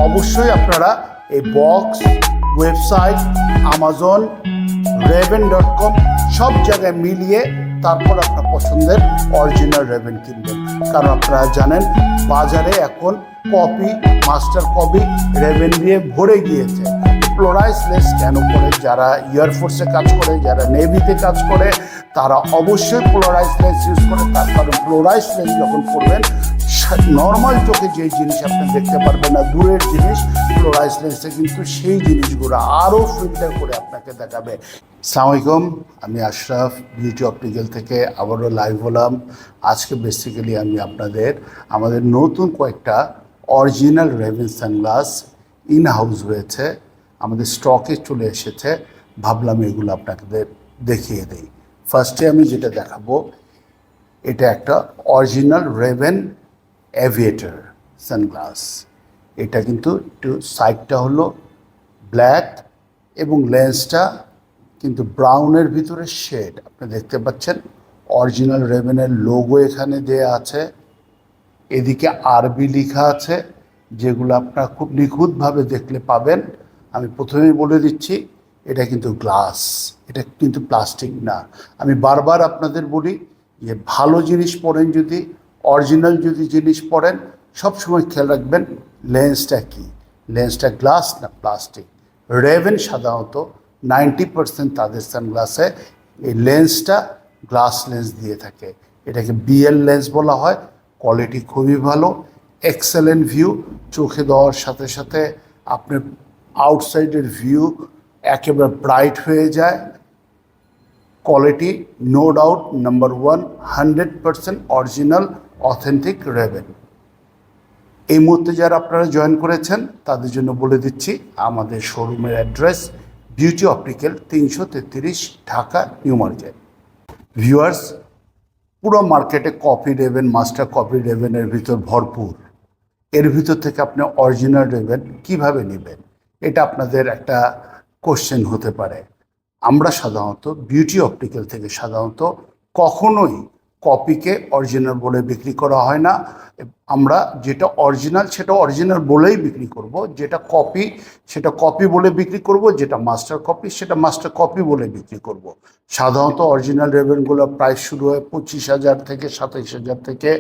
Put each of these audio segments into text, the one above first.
অবশ্যই আপনারা এই বক্স, ওয়েবসাইট, আমাজন, raven.com সব জায়গায় মিলিয়ে তারপর আপনার পছন্দের অরিজিনাল রেভেন কিনবেন। কারণ আপনারা জানেন বাজারে এখন কপি, মাস্টার কপি রেভেন দিয়ে ভরে গিয়েছে। ফ্লোরাইজ লেন্স কেন করে? যারা এয়ারফোর্সে কাজ করে, যারা নেভিতে কাজ করে, তারা অবশ্যই ফ্লোরাইজ লেন্স ইউজ করে। তার কারণ ফ্লোরাইজ লেন্স যখন করবেন, নর্মাল চোখে যে জিনিস আপনি দেখতে পারবেন না, দূরের জিনিস, ফ্লোরাইজ লেন্সে কিন্তু সেই জিনিসগুলো আরও ফিল্টার করে আপনাকে দেখাবে। আসসালামু আলাইকুম, আমি আশরাফ বিউটি অপটিক্যাল থেকে আবারও লাইভ হলাম। আজকে বেসিক্যালি আমি আমাদের নতুন কয়েকটা original Raven sunglass in house হয়েছে, আমাদের স্টকে চলে এসেছে। ভাবলাম এগুলো আপনাদের দেখিয়ে দিই। ফার্স্টে আমি যেটা দেখাবো, এটা একটা অরিজিনাল রেভেন এভিয়েটার সানগ্লাস। এটা কিন্তু একটু সাইডটা হলো ব্ল্যাক এবং লেন্সটা কিন্তু ব্রাউনের ভিতরে শেড। আপনি দেখতে পাচ্ছেন অরিজিনাল রেভেনের লোগো এখানে দেয়া আছে, এদিকে আরবি লেখা আছে, যেগুলো আপনারা খুব নিখুঁতভাবে দেখলে পাবেন। আমি প্রথমেই বলে দিচ্ছি, এটা কিন্তু গ্লাস, এটা কিন্তু প্লাস্টিক না। আমি বারবার আপনাদের বলি যে ভালো জিনিস পড়েন, যদি অরিজিনাল যদি জিনিস পড়েন, সবসময় খেয়াল রাখবেন লেন্সটা কি, লেন্সটা গ্লাস না প্লাস্টিক। রেভেন সাধারণত 90% তাদের সানগ্লাসে এই লেন্সটা গ্লাস লেন্স দিয়ে থাকে। এটাকে বিএল লেন্স বলা হয়। কোয়ালিটি খুবই ভালো, এক্সেলেন্ট ভিউ, চোখে দেওয়ার সাথে সাথে আপনার আউটসাইডের ভিউ একেবারে ব্রাইট হয়ে যায়। Quality no doubt number 1, 100% original authentic রেভেন। এই মুহূর্তে যারা আপনারা জয়েন করেছেন তাদের জন্য বলে দিচ্ছি আমাদের শোরুমের address beauty optical 333 Dhaka new market. Viewers, পুরো মার্কেটে কপি রেভেন, মাস্টার কপি রেভেনের ভিতর ভরপুর। এর ভিতর থেকে আপনি অরিজিনাল রেভেন কীভাবে নেবেন, এটা আপনাদের একটা কোশ্চেন হতে পারে। আমরা সাধারণত বিউটি অপটিক্যাল থেকে সাধারণত কখনোই কপিকে অরিজিনাল বলে বিক্রি করা হয় না। আমরা যেটা অরিজিনাল সেটা অরিজিনাল বলেই বিক্রি করব, যেটা কপি সেটা কপি বলে বিক্রি করব, যেটা মাস্টার কপি সেটা মাস্টার কপি বলে বিক্রি করব। সাধারণত অরিজিনাল রেভেনগুলো প্রাইস শুরু হয় 25,000 থেকে 27,000 থেকে।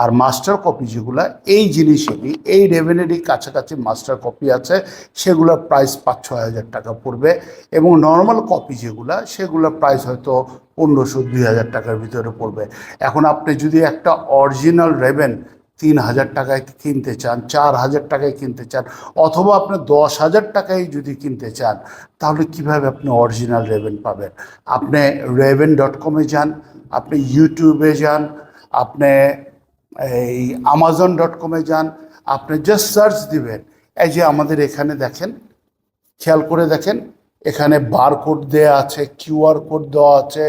আর মাস্টার কপি যেগুলো এই জিনিসেরই, এই রেভেনেরই কাছাকাছি মাস্টার কপি আছে, সেগুলোর প্রাইস 5-6 হাজার টাকা পড়বে। এবং নর্মাল কপি যেগুলো, সেগুলোর প্রাইস হয়তো 1500-2000 টাকার ভিতরে পড়বে। এখন আপনি যদি একটা অরিজিনাল রেভেন 3,000 টাকায় কিনতে চান, 4,000 টাকায় কিনতে চান, অথবা আপনি 10,000 টাকায় যদি কিনতে চান, তাহলে কিভাবে আপনি অরিজিনাল রেভেন পাবেন? আপনি raven.com-এ যান, আপনি ইউটিউবে যান, আপনি এই আমাজন.com-এ যান, আপনি জাস্ট সার্চ দিবেন। এই যে আমাদের এখানে দেখেন, খেয়াল করে দেখেন, এখানে বারকোড দেওয়া আছে, কিউআর কোড দেওয়া আছে,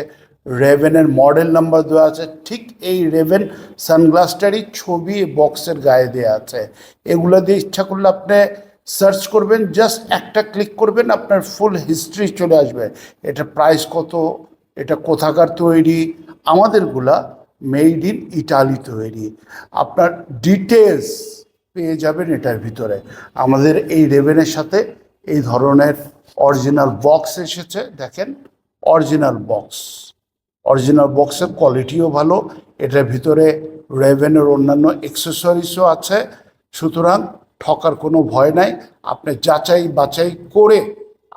রেভেনের মডেল নাম্বার দেওয়া আছে। ঠিক এই রেভেন সানগ্লাসটারই ছবি বক্সের গায়ে দেওয়া আছে। এগুলো দিয়ে ইচ্ছা করলে আপনি সার্চ করবেন, জাস্ট একটা ক্লিক করবেন, আপনার ফুল হিস্ট্রি চলে আসবে। এটা প্রাইস কত, এটা কোথাকার তৈরি, আমাদেরগুলা মেড ইন ইটালি তৈরি, আপনার ডিটেলস পেয়ে যাবেন এটার ভিতরে। আমাদের এই রেভেনের সাথে এই ধরনের অরিজিনাল বক্স এসেছে, দেখেন অরিজিনাল বক্স, অরিজিনাল বক্সের কোয়ালিটিও ভালো। এটার ভিতরে রেভেনের অন্যান্য অ্যাক্সেসরিজও আছে, সুতরাং ঠকার কোনো ভয় নাই। আপনি যাচাই বাছাই করে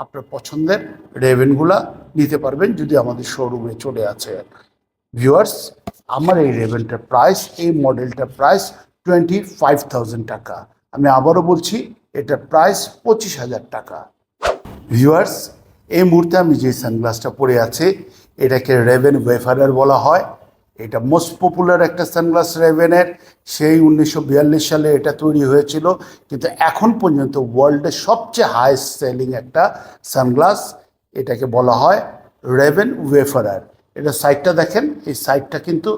আপনার পছন্দের রেভেনগুলা নিতে পারবেন যদি আমাদের শোরুমে চলে আসে। ভিউয়ার্স, আমার এই রেভেনটার প্রাইস, এই মডেলটার প্রাইস 25,000 টাকা। আমি আবারও বলছি, এটার প্রাইস 25,000 টাকা। ভিউয়ার্স, এই মুহূর্তে আমি যে সানগ্লাসটা পরে আছি, এটাকে রেভেন ওয়েফারার বলা হয়। এটা মোস্ট পপুলার একটা সানগ্লাস রেভেনের। সেই 1942 সালে এটা তৈরি হয়েছিল, কিন্তু এখন পর্যন্ত ওয়ার্ল্ডের সবচেয়ে হাইস্ট সেলিং একটা সানগ্লাস। এটাকে বলা হয় রেভেন ওয়েফারার। এটা সাইডটা দেখেন, এই সাইডটা কিন্তু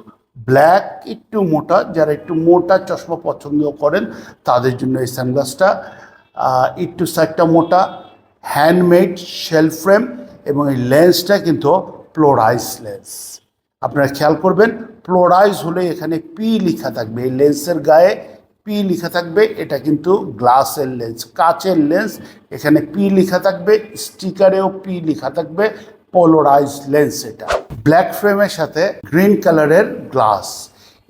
ব্ল্যাক, একটু মোটা, যারা একটু মোটা চশমা পছন্দ করেন তাদের জন্য এই সানগ্লাসটা। একটু সাইডটা মোটা, হ্যান্ডমেড শেল ফ্রেম, এবং এই লেন্সটা কিন্তু প্লোরাইজ লেন্স। আপনারা খেয়াল করবেন, প্লোরাইজ হলে এখানে পি লেখা থাকবে, এই লেন্সের গায়ে P পি লেখা থাকবে, এটা কিন্তু গ্লাসের লেন্স, কাচের লেন্স। এখানে পি লেখা থাকবে, স্টিকারেও পি লেখা থাকবে, পোলারাইজ লেন্স। এটা ব্ল্যাক ফ্রেমের সাথে গ্রিন কালারের গ্লাস।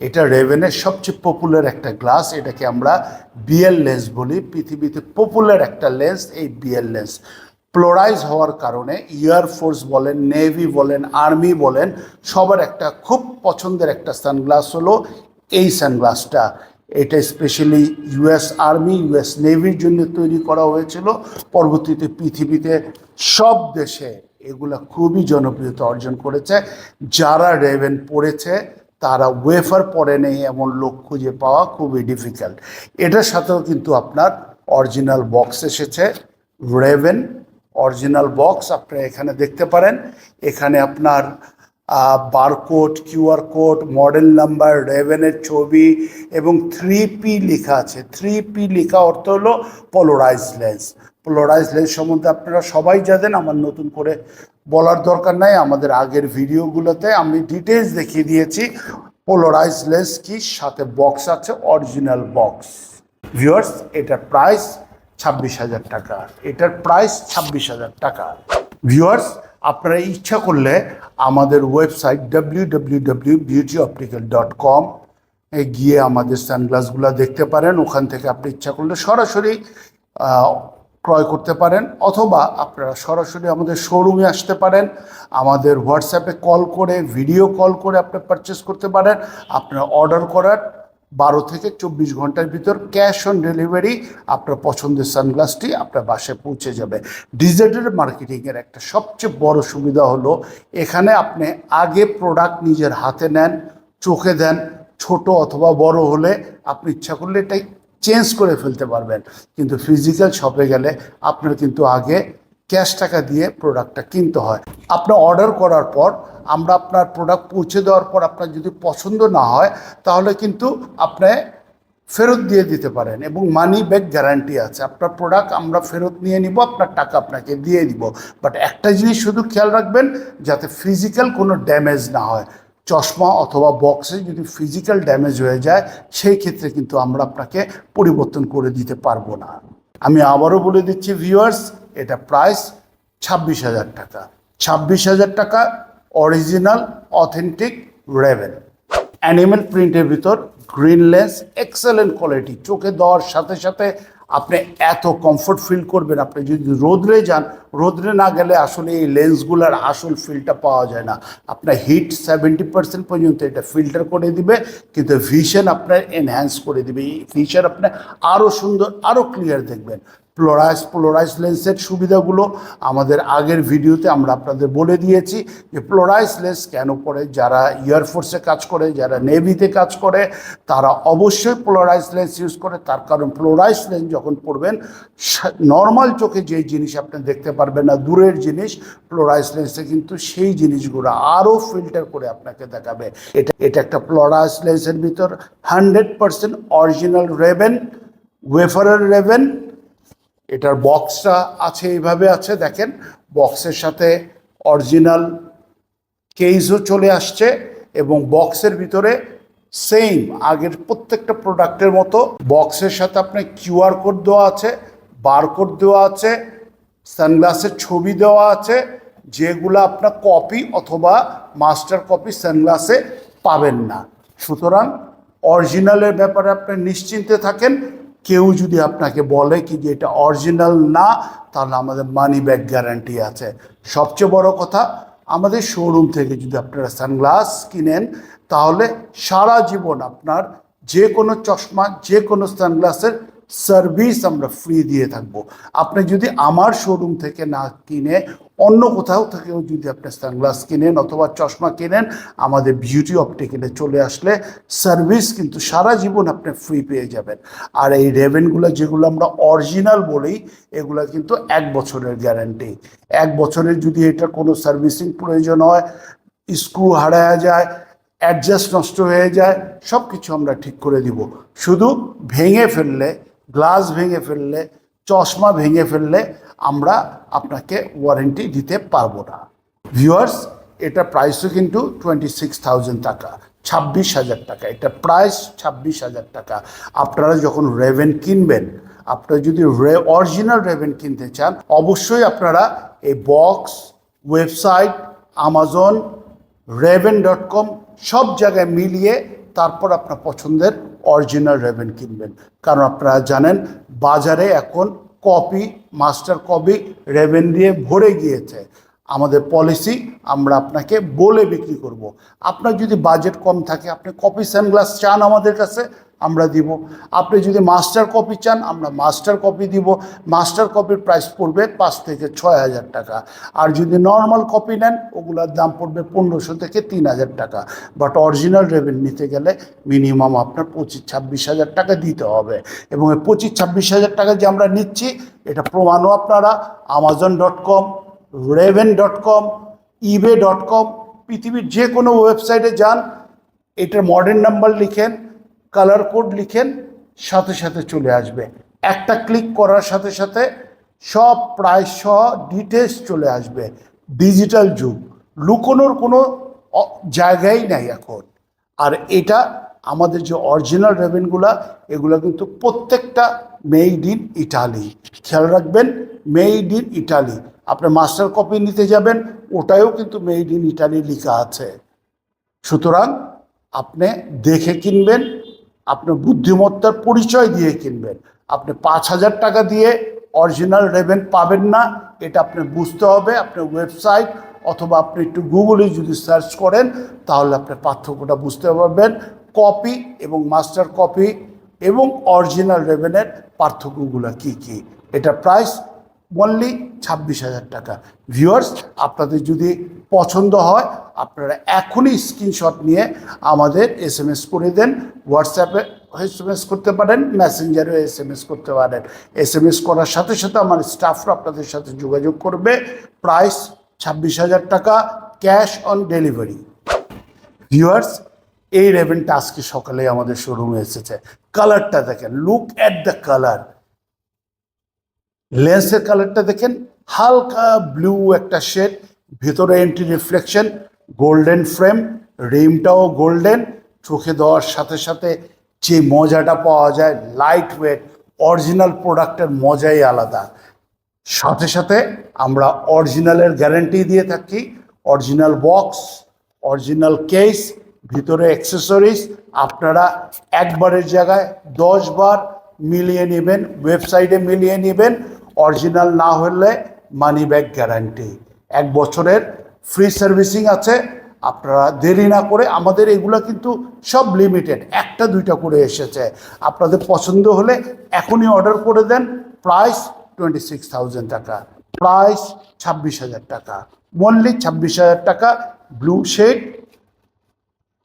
এটা রেভেনের সবচেয়ে পপুলার একটা গ্লাস। এটাকে আমরা বিএল লেন্স বলি, পৃথিবীতে পপুলার একটা লেন্স এই বিএল লেন্স। পোলারাইজ হওয়ার কারণে এয়ারফোর্স বলেন, নেভি বলেন, আর্মি বলেন, সবার একটা খুব পছন্দের একটা সানগ্লাস হলো এই সানগ্লাসটা। এটা স্পেশালি ইউএস আর্মি, ইউএস নেভির জন্য তৈরি করা হয়েছিল। পরবর্তীতে পৃথিবীতে সব দেশে এগুলা খুবই জনপ্রিয়তা অর্জন করেছে। যারা রেভেন পড়েছে তারা ওয়েফার পরে নেই এমন লোক খুঁজে পাওয়া খুবই ডিফিকাল্ট। এটার সাথেও কিন্তু আপনার অরিজিনাল বক্স এসেছে, রেভেন অরিজিনাল বক্স আপনারা এখানে দেখতে পারেন। এখানে আপনার barcode, QR code, model number, রেভেনের ছবি এবং 3P লেখা আছে। 3P লেখা অর্থ হলো পোলারাইজ লেন্স। পোলারাইজ লেন্স সম্বন্ধে আপনারা সবাই জানেন, আমার নতুন করে বলার দরকার নাই। আমাদের আগের ভিডিওগুলোতে আমি ডিটেলস দেখিয়ে দিয়েছি পোলারাইজ লেন্স কি, সাথে বক্স আছে, অরিজিনাল বক্স। ভিউয়ার্স, এটার প্রাইস 26,000 টাকা। এটার প্রাইস 26,000 টাকা। ভিউয়ার্স, আপনারা ইচ্ছা করলে আমাদের ওয়েবসাইট www.beautyoptical.com এ গিয়ে আমাদের সানগ্লাসগুলো দেখতে পারেন। ওখান থেকে আপনি ইচ্ছা করলে সরাসরি ক্রয় করতে পারেন, অথবা আপনারা সরাসরি আমাদের শোরুমে আসতে পারেন। আমাদের হোয়াটসঅ্যাপে কল করে, ভিডিও কল করে আপনি পারচেস করতে পারেন। আপনার অর্ডার করার 12 থেকে 24 ঘন্টার ভিতর ক্যাশ অন ডেলিভারি আপনার পছন্দের সানগ্লাসটি আপনার বাসায় পৌঁছে যাবে। ডিজিটাল মার্কেটিংয়ের একটা সবচেয়ে বড় সুবিধা হলো এখানে আপনি আগে প্রোডাক্ট নিজের হাতে নেন, চোখে দেন, ছোট অথবা বড় হলে আপনি ইচ্ছা করলে এটাই চেঞ্জ করে ফেলতে পারবেন। কিন্তু ফিজিক্যাল শপে গেলে আপনার কিন্তু আগে ক্যাশ টাকা দিয়ে প্রোডাক্টটা কিনতে হয়। আপনার অর্ডার করার পর আমরা আপনার প্রোডাক্ট পৌঁছে দেওয়ার পর আপনার যদি পছন্দ না হয় তাহলে কিন্তু আপনি ফেরত দিয়ে দিতে পারেন এবং মানি ব্যাক গ্যারান্টি আছে। আপনার প্রোডাক্ট আমরা ফেরত নিয়ে নিব, আপনার টাকা আপনাকে দিয়ে দিব। বাট একটা জিনিস শুধু খেয়াল রাখবেন, যাতে ফিজিক্যাল কোনো ড্যামেজ না হয়। চশমা অথবা বক্সে যদি ফিজিক্যাল ড্যামেজ হয়ে যায় সেই ক্ষেত্রে কিন্তু আমরা আপনাকে পরিবর্তন করে দিতে পারবো না। আমি আবারও বলে দিচ্ছি ভিউয়ার্স, এটা প্রাইস 26,000 টাকা। 26,000 টাকা অরিজিনাল অথেন্টিক রেভেন অ্যানিমেল প্রিন্টের ভিতর গ্রিন লেন্স, এক্সেলেন্ট কোয়ালিটি। চোখে দেওয়ার সাথে সাথে আপনি এত কমফোর্ট ফিল করবেন। আপনি যদি রোদ্রে যান, রোদ্রে না গেলে আসলে এই লেন্সগুলোর আসল ফিলটা পাওয়া যায় না। আপনার হিট 70% পর্যন্ত এটা ফিল্টার করে দিবে, কিন্তু ভিশন আপনার এনহ্যান্স করে দিবে। এই ভিশন আপনি আরও সুন্দর, আরও ক্লিয়ার দেখবেন। পোলারাইজ লেন্সের সুবিধাগুলো আমাদের আগের ভিডিওতে আমরা আপনাদের বলে দিয়েছি যে পোলারাইজ লেন্স কেন পড়ে। যারা এয়ারফোর্সে কাজ করে, যারা নেভিতে কাজ করে, তারা অবশ্যই পোলারাইজ লেন্স ইউজ করে। তার কারণ পোলারাইজ লেন্স যখন পড়বেন, নর্মাল চোখে যেই জিনিস আপনি দেখতে পারবেন না, দূরের জিনিস, পোলারাইজ লেন্সে কিন্তু সেই জিনিসগুলো আরও ফিল্টার করে আপনাকে দেখাবে। এটা একটা পোলারাইজ লেন্সের ভিতর 100% অরিজিনাল রেভেন, ওয়েফারের রেভেন। এটার বক্সটা আছে, এইভাবে আছে দেখেন। বক্সের সাথে অরিজিনাল কেসও চলে আসছে এবং বক্সের ভিতরে সেম আগের প্রত্যেকটা প্রোডাক্টের মতো বক্সের সাথে আপনার কিউআর কোড দেওয়া আছে, বারকোড দেওয়া আছে, সানগ্লাসের ছবি দেওয়া আছে, যেগুলো আপনার কপি অথবা মাস্টার কপি সানগ্লাসে পাবেন না। সুতরাং অরিজিনালের ব্যাপারে আপনি নিশ্চিন্তে থাকেন। কেউ যদি আপনাকে বলে কি যে এটা অরিজিনাল না, তাহলে আমাদের মানি ব্যাক গ্যারান্টি আছে। সবচেয়ে বড় কথা, আমাদের শোরুম থেকে যদি আপনারা সানগ্লাস কিনেন তাহলে সারা জীবন আপনার যে কোনো চশমা, যে কোনো সানগ্লাসের সার্ভিস আমরা ফ্রি দিয়ে থাকবো। আপনি যদি আমার শোরুম থেকে না কিনে অন্য কোথাও থেকেও যদি আপনি সানগ্লাস কিনেন অথবা চশমা কিনেন, আমাদের বিউটি অপটিক্যালে চলে আসলে সার্ভিস কিন্তু সারা জীবন আপনি ফ্রি পেয়ে যাবেন। আর এই রেভেনগুলো যেগুলো আমরা অরিজিনাল বলি, এগুলো কিন্তু 1 বছরের গ্যারান্টি। 1 বছরের যদি এটা কোনো সার্ভিসিং প্রয়োজন হয়, স্ক্রু হারায়া যায়, অ্যাডজাস্ট নষ্ট হয়ে যায়, সব কিছু আমরা ঠিক করে দিব। শুধু ভেঙে ফেললে, গ্লাস ভেঙে ফেললে, চশমা ভেঙে ফেললে আমরা আপনাকে ওয়ারেন্টি দিতে পারবো না। ভিউয়ার্স, এটা প্রাইসও কিন্তু 26,000 টাকা। 26,000 টাকা। এটা প্রাইস 26,000 টাকা। আপনারা যখন রেভেন কিনবেন, আপনারা যদি অরিজিনাল রেভেন কিনতে চান, অবশ্যই আপনারা এই বক্স, ওয়েবসাইট, আমাজন, raven.com সব জায়গায় মিলিয়ে তারপর আপনার পছন্দের অরিজিনাল রেভেন কিনবেন। কারণ আপনারা জানেন বাজারে এখন কপি, মাস্টার কপি রেভেন দিয়ে ভরে গিয়েছে। আমাদের পলিসি, আমরা আপনাকে বলে বিক্রি করব। আপনার যদি বাজেট কম থাকে, আপনি কপি সানগ্লাস চান আমাদের কাছে, আমরা দিব। আপনি যদি মাস্টার কপি চান, আমরা মাস্টার কপি দিব। মাস্টার কপির প্রাইস পড়বে 5 থেকে 6,000 টাকা। আর যদি নর্মাল কপি নেন, ওগুলোর দাম পড়বে 1500 থেকে 3000 টাকা। বাট অরিজিনাল রেভেন নিতে গেলে মিনিমাম আপনার 25-26,000 টাকা দিতে হবে। এবং এই 25-26,000 টাকা যে আমরা নিচ্ছি, এটা প্রমাণও আপনারা amazon.com, raven.com, ebay.com, পৃথিবীর যে কোনো ওয়েবসাইটে যান, এটার মডেল নাম্বার লিখেন, কালার কোড লিখেন, সাথে সাথে চলে আসবে। একটা ক্লিক করার সাথে সাথে সব প্রাইস সহ ডিটেলস চলে আসবে। ডিজিটাল যুগ, লুকোনোর কোনো জায়গাই নাই এখন। আর এটা আমাদের যে অরিজিনাল রেভেনগুলা, এগুলো কিন্তু প্রত্যেকটা মেড ইন ইটালি। খেয়াল রাখবেন, মেড ইন ইটালি। আপনি মাস্টার কপি নিতে যাবেন, ওটাও কিন্তু মেড ইন ইটালি লেখা আছে। সুতরাং আপনি দেখে কিনবেন, আপনার বুদ্ধিমত্তার পরিচয় দিয়ে কিনবেন। আপনি 5,000 টাকা দিয়ে অরিজিনাল রেভেন পাবেন না, এটা আপনি বুঝতে হবে। আপনার ওয়েবসাইট অথবা আপনি একটু গুগলে যদি সার্চ করেন, তাহলে আপনি পার্থক্যটা বুঝতে পারবেন। কপি এবং মাস্টার কপি এবং অরিজিনাল রেভেনের পার্থক্যগুলো কী কী। এটা প্রাইস অনলি 26,000 টাকা। ভিউয়ার্স, আপনাদের যদি পছন্দ হয়, আপনারা এখনই স্ক্রিনশট নিয়ে আমাদের SMS করে দেন। হোয়াটসঅ্যাপে SMS করতে পারেন, মেসেঞ্জারেও SMS করতে পারেন। SMS করার সাথে সাথে আমার স্টাফরা আপনাদের সাথে যোগাযোগ করবে। প্রাইস 26,000 টাকা, ক্যাশ অন ডেলিভারি। ভিউয়ার্স, এই রেভেনটা আজকে সকালে আমাদের শোরুমে এসেছে। কালারটা দেখেন, লুক অ্যাট দ্য কালার। লেন্সের কালারটা দেখেন, হালকা ব্লু একটা শেড, ভেতরে এন্টি রিফ্লেকশন, গোল্ডেন ফ্রেম, রিমটাও গোল্ডেন। চোখে দেওয়ার সাথে সাথে যে মজাটা পাওয়া যায়, লাইট ওয়েট, অরিজিনাল প্রোডাক্টের মজাই আলাদা। সাথে সাথে আমরা অরিজিনালের গ্যারান্টি দিয়ে থাকি। অরিজিনাল বক্স, অরিজিনাল কেস, ভিতরে অ্যাক্সেসরিজ আপনারা একবারের জায়গায় 10 বার মিলিয়ে নেবেন, ওয়েবসাইটে মিলিয়ে নেবেন। অরিজিনাল না হলে মানি ব্যাক গ্যারান্টি, 1 বছরের ফ্রি সার্ভিসিং আছে। আপনারা দেরি না করে, আমাদের এগুলো কিন্তু সব লিমিটেড, 1-2টা করে এসেছে। আপনাদের পছন্দ হলে এখনই অর্ডার করে দেন। প্রাইস 26,000 টাকা, প্রাইস 26,000 টাকা, অনলি 26,000 টাকা। ব্লু শেড,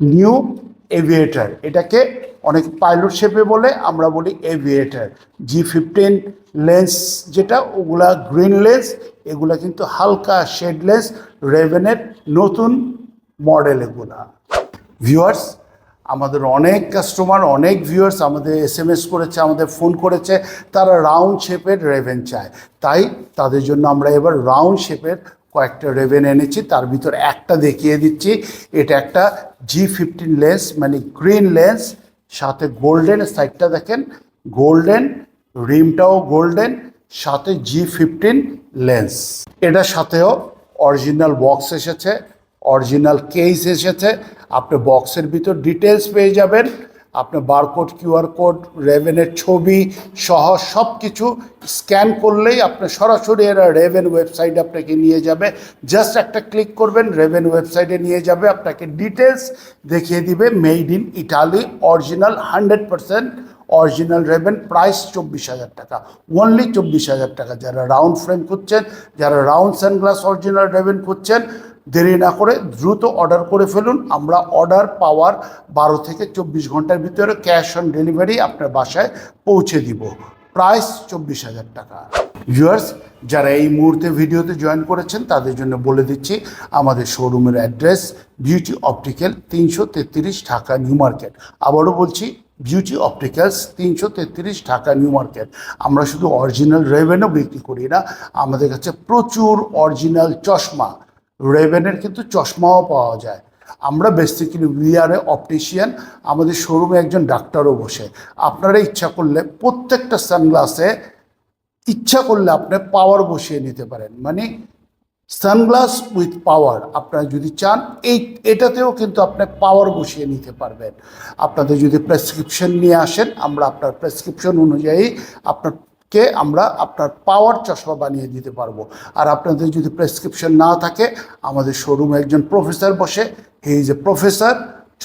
নিউ এভিয়েটার, এটাকে অনেক পাইলট শেপে বলে, আমরা বলি এভিয়েটার। G15 লেন্স যেটা, ওগুলা গ্রিন লেন্স, এগুলা কিন্তু হালকা শেড লেন্স, রেভেনের নতুন মডেল এগুলা। ভিউয়ার্স, আমাদের অনেক কাস্টমার, অনেক ভিউয়ার্স আমাদের SMS করেছে, আমাদের ফোন করেছে, তারা রাউন্ড শেপের রেভেন চায়। তাই তাদের জন্য আমরা এবার রাউন্ড শেপের কয়েকটা রেভেন এনেছি। তার ভিতর একটা দেখিয়ে দিচ্ছি। এটা একটা G15 লেন্স, মানে গ্রিন লেন্স, সাথে গোল্ডেন, সাইডটা দেখেন গোল্ডেন, রিমটাও গোল্ডেন, সাথে G15 লেন্স। এটার সাথেও অরিজিনাল বক্স এসেছে, অরিজিনাল কেস এসেছে। আপনি বক্সের ভিতর ডিটেলস পেয়ে যাবেন। আপনি বারকোড, QR কোড, রেভেনের ছবি সহ সব কিছু স্ক্যান করলেই আপনি সরাসরি এরা রেভেন ওয়েবসাইটে আপনাকে নিয়ে যাবে। জাস্ট একটা ক্লিক করবেন, রেভেন ওয়েবসাইটে নিয়ে যাবে, আপনাকে ডিটেলস দেখিয়ে দিবে। Made in Italy, original, 100% original Raven. Price 24,000 টাকা, অনলি 24,000 টাকা। যারা রাউন্ড ফ্রেম খুঁজছেন, যারা রাউন্ড সানগ্লাস অরিজিনাল রেভেন খুঁজছেন, দেরি না করে দ্রুত অর্ডার করে ফেলুন। আমরা অর্ডার পাওয়ার 12 থেকে 24 ঘন্টার ভিতরে ক্যাশ অন ডেলিভারি আপনার বাসায় পৌঁছে দিব। প্রাইস 24,000 টাকা। ভিউয়ার্স, যারা এই মুহূর্তে ভিডিওতে জয়েন করেছেন, তাদের জন্য বলে দিচ্ছি আমাদের শোরুমের address beauty optical, 333 Dhaka new market. আবারও বলছি, beauty opticals, 333 Dhaka new market. আমরা শুধু অরিজিনাল রেভেনও বিক্রি করি না, আমাদের কাছে প্রচুর অরিজিনাল চশমা, রেভেনের কিন্তু চশমাও পাওয়া যায়। আমরা বেসিক্যালি উই আর এ অপটিশিয়ান, আমাদের শোরুমে একজন ডাক্তারও বসে। আপনারা ইচ্ছা করলে প্রত্যেকটা সানগ্লাসে ইচ্ছা করলে আপনি পাওয়ার বসিয়ে নিতে পারেন, মানে সানগ্লাস উইথ পাওয়ার। আপনারা যদি চান এটাতেও কিন্তু আপনি পাওয়ার বসিয়ে নিতে পারবেন। আপনাদের যদি প্রেসক্রিপশন নিয়ে আসেন, আমরা আপনার প্রেসক্রিপশন অনুযায়ী আমরা আপনার পাওয়ার চশমা বানিয়ে দিতে পারবো। আর আপনাদের যদি প্রেসক্রিপশন না থাকে, আমাদের শোরুমে একজন প্রফেসর বসে, হি ইজ এ প্রফেসর,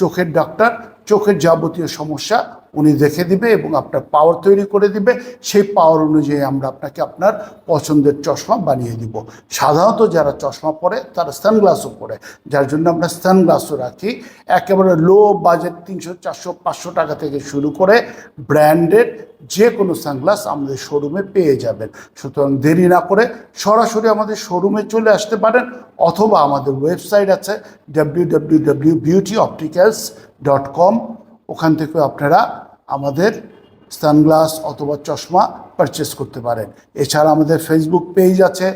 চোখের ডাক্তার, চোখের যাবতীয় সমস্যা উনি দেখে দিবে এবং আপনার পাওয়ার তৈরি করে দিবে। সেই পাওয়ার অনুযায়ী আমরা আপনাকে আপনার পছন্দের চশমা বানিয়ে দিব। সাধারণত যারা চশমা পরে তারা সানগ্লাসও পরে, যার জন্য আমরা সানগ্লাসও রাখি। একেবারে লো বাজেট 300, 400, 500 টাকা থেকে শুরু করে ব্র্যান্ডেড যে কোনো সানগ্লাস আমাদের শোরুমে পেয়ে যাবেন। সুতরাং দেরি না করে সরাসরি আমাদের শোরুমে চলে আসতে পারেন, অথবা আমাদের ওয়েবসাইট আছে www.beautyopticals.com, ওখান থেকে আপনারা আমাদের সানগ্লাস অথবা চশমা পারচেস করতে পারেন। এছাড়া আমাদের ফেসবুক পেজ আছে,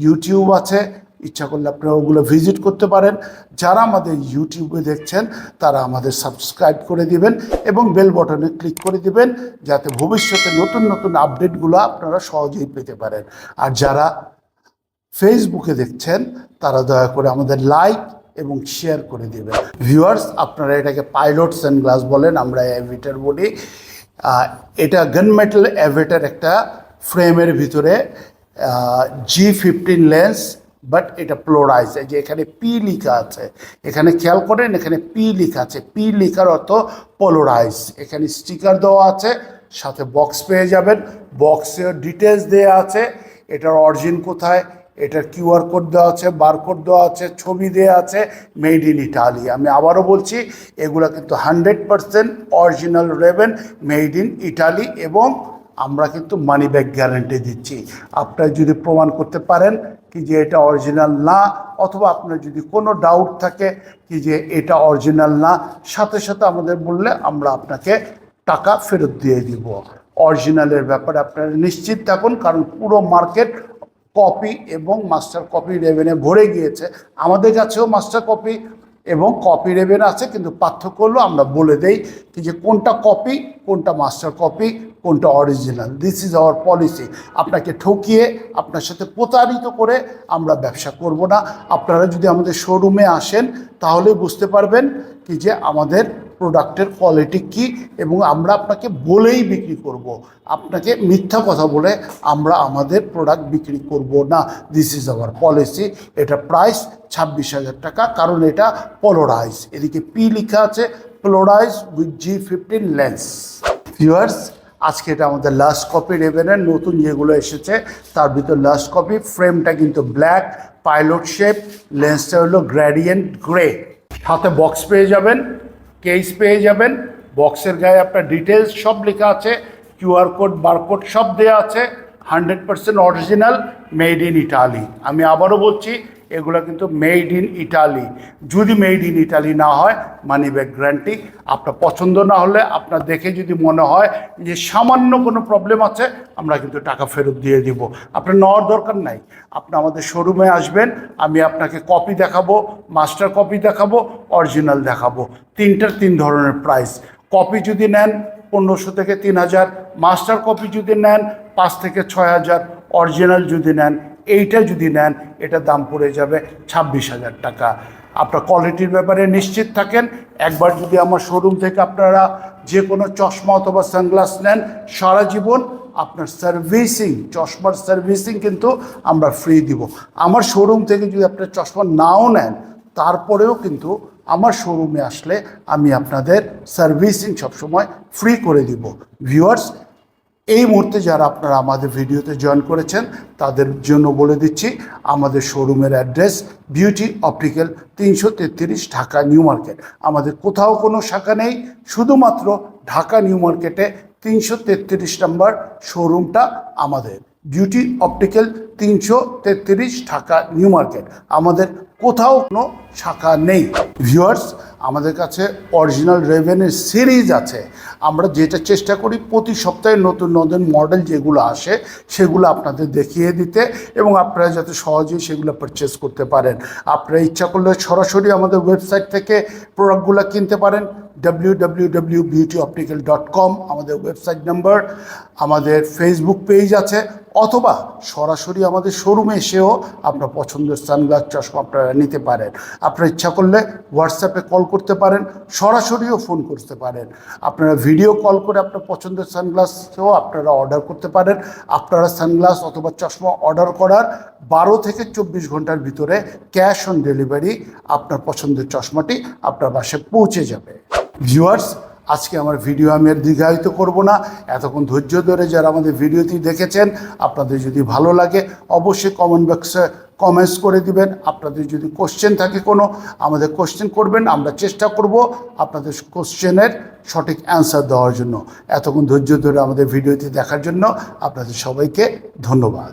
ইউটিউব আছে, ইচ্ছা করলে আপনারা ওগুলো ভিজিট করতে পারেন। যারা আমাদের ইউটিউবে দেখছেন তারা আমাদের সাবস্ক্রাইব করে দিবেন এবং বেল বটনে ক্লিক করে দিবেন, যাতে ভবিষ্যতে নতুন নতুন আপডেটগুলো আপনারা সহজেই পেতে পারেন। আর যারা ফেসবুকে দেখছেন তারা দয়া করে আমাদের লাইক এবং শেয়ার করে দেবেন। ভিউয়ার্স, আপনারা এটাকে পাইলট সানগ্লাস বলেন, আমরা অ্যাভিটার বলি। এটা গানমেটাল অ্যাভিটার একটা ফ্রেমের ভিতরে G15 লেন্স, বাট এটা প্লোরাইজ। এই যে এখানে পি লেখা আছে, এখানে খেয়াল করেন, এখানে পি লেখা আছে। পি লেখার অর্থ পোলারাইজ। এখানে স্টিকার দেওয়া আছে, সাথে বক্স পেয়ে যাবেন। বক্সের ডিটেলস দেওয়া আছে, এটার অরিজিন কোথায়, এটার কিউআর কোড দেওয়া আছে, বারকোড দেওয়া আছে, ছবি দেওয়া আছে, মেড ইন ইটালি। আমি আবারও বলছি, এগুলো কিন্তু 100% original Ray-Ban, made in Italy, এবং আমরা কিন্তু মানি ব্যাক গ্যারান্টি দিচ্ছি। আপনারা যদি প্রমাণ করতে পারেন কি যে এটা অরিজিনাল না, অথবা আপনার যদি কোনো ডাউট থাকে কি যে এটা অরিজিনাল না, সাথে সাথে আমাদের বললে আমরা আপনাকে টাকা ফেরত দিয়ে দিব। অরিজিনালের ব্যাপারে আপনারা নিশ্চিত থাকুন, কারণ পুরো মার্কেট কপি এবং মাস্টার কপি রেবেনে ভরে গিয়েছে। আমাদের কাছেও মাস্টার কপি এবং কপি রেবেন আছে, কিন্তু পার্থক্য হলো আমরা বলে দেই কি যে কোনটা কপি, কোনটা মাস্টার কপি, কোনটা original. This is our policy. আপনাকে ঠকিয়ে, আপনার সাথে প্রতারিত করে আমরা ব্যবসা করব না। আপনারা যদি আমাদের শোরুমে আসেন তাহলে বুঝতে পারবেন কি যে আমাদের প্রোডাক্টের কোয়ালিটি কী, এবং আমরা আপনাকে বলেই বিক্রি করব। আপনাকে মিথ্যা কথা বলে আমরা আমাদের প্রোডাক্ট বিক্রি করব না। This is our policy. এটা প্রাইস 26,000 টাকা, কারণ এটা পোলারাইজ। এদিকে পি লেখা আছে, polarise with G15 lens. Viewers, আজকে এটা আমাদের লাস্ট কপি রেবেনের নতুন যেগুলো এসেছে তার ভিতর লাস্ট কপি। ফ্রেমটা কিন্তু ব্ল্যাক, পাইলট শেপ, লেন্সটা হলো গ্রেডিয়েন্ট গ্রে। সাথে বক্স পেয়ে যাবেন, কেস পেয়ে যাবেন। বক্সের গায়ে আপনার ডিটেলস সব লেখা আছে, কিউআর কোড, বারকোড সব দেওয়া আছে। 100% অরিজিনাল, মেড ইন ইটালি। আমি আবারও বলছি, এগুলো কিন্তু মেড ইন ইটালি। যদি মেড ইন ইটালি না হয়, মানি ব্যাক গ্যারান্টি। আপনার পছন্দ না হলে, আপনার দেখে যদি মনে হয় যে সামান্য কোনো প্রবলেম আছে, আমরা কিন্তু টাকা ফেরত দিয়ে দিব। আপনার নেওয়ার দরকার নাই। আপনি আমাদের শোরুমে আসবেন, আমি আপনাকে কপি দেখাবো, মাস্টার কপি দেখাবো, অরিজিনাল দেখাবো। তিনটার 3 ধরনের প্রাইস। কপি যদি নেন 1500 থেকে 3000, মাস্টার কপি যদি নেন 5 থেকে 6000, অরিজিনাল যদি নেন, এইটা যদি নেন, এটার দাম পড়ে যাবে 26,000 টাকা। আপনার কোয়ালিটির ব্যাপারে নিশ্চিত থাকেন। একবার যদি আমার শোরুম থেকে আপনারা যে কোনো চশমা অথবা সানগ্লাস নেন, সারা জীবন আপনার সার্ভিসিং, চশমার সার্ভিসিং কিন্তু আমরা ফ্রি দিব। আমার শোরুম থেকে যদি আপনার চশমা নাও নেন, তারপরেও কিন্তু আমার শোরুমে আসলে আমি আপনাদের সার্ভিসিং সবসময় ফ্রি করে দিব। ভিউয়ার্স, এই মুহূর্তে যারা আপনারা আমাদের ভিডিওতে জয়েন করেছেন তাদের জন্য বলে দিচ্ছি, আমাদের শোরুমের address beauty optical 333 Dhaka new market. আমাদের কোথাও কোনো শাখা নেই, শুধুমাত্র ঢাকা নিউ মার্কেটে 333 নম্বর শোরুমটা আমাদের। Beauty optical 333 Dhaka new market. আমাদের কোথাও কোনো শাখা নেই। ভিউয়ার্স, আমাদের কাছে অরিজিনাল রেভেনের সিরিজ আছে। আমরা যেটা চেষ্টা করি প্রতি সপ্তাহে নতুন নতুন মডেল যেগুলো আসে সেগুলো আপনাদের দেখিয়ে দিতে এবং আপনারা যাতে সহজেই সেগুলো পারচেস করতে পারেন। আপনারা ইচ্ছা করলে সরাসরি আমাদের ওয়েবসাইট থেকে প্রোডাক্টগুলো কিনতে পারেন। www.beautyoptical.com আমাদের ওয়েবসাইট নাম্বার, আমাদের ফেসবুক পেজ আছে, অথবা সরাসরি আমাদের শোরুমে এসেও আপনার পছন্দের সানগ্লাস চশমা আপনারা নিতে পারেন। আপনারা ইচ্ছা করলে হোয়াটসঅ্যাপে কল করতে পারেন, সরাসরিও ফোন করতে পারেন। আপনারা ভিডিও কল করে আপনার পছন্দের সানগ্লাসও আপনারা অর্ডার করতে পারেন। আপনারা সানগ্লাস অথবা চশমা অর্ডার করার 12 থেকে 24 ঘন্টার ভিতরে ক্যাশ অন ডেলিভারি আপনার পছন্দের চশমাটি আপনার বাসায় পৌঁছে যাবে। ভিউয়ার্স, আজকে আমার ভিডিও আমি আর দীর্ঘায়িত করব না। এতক্ষণ ধৈর্য ধরে যারা আমাদের ভিডিওটি দেখেছেন, আপনাদের যদি ভালো লাগে অবশ্যই কমেন্ট বক্সে কমেন্টস করে দিবেন। আপনাদের যদি কোশ্চেন থাকে কোনো, আমাদের কোশ্চেন করবেন, আমরা চেষ্টা করব আপনাদের কোশ্চেনের সঠিক অ্যান্সার দেওয়ার জন্য। এতক্ষণ ধৈর্য ধরে আমাদের ভিডিওটি দেখার জন্য আপনাদের সবাইকে ধন্যবাদ।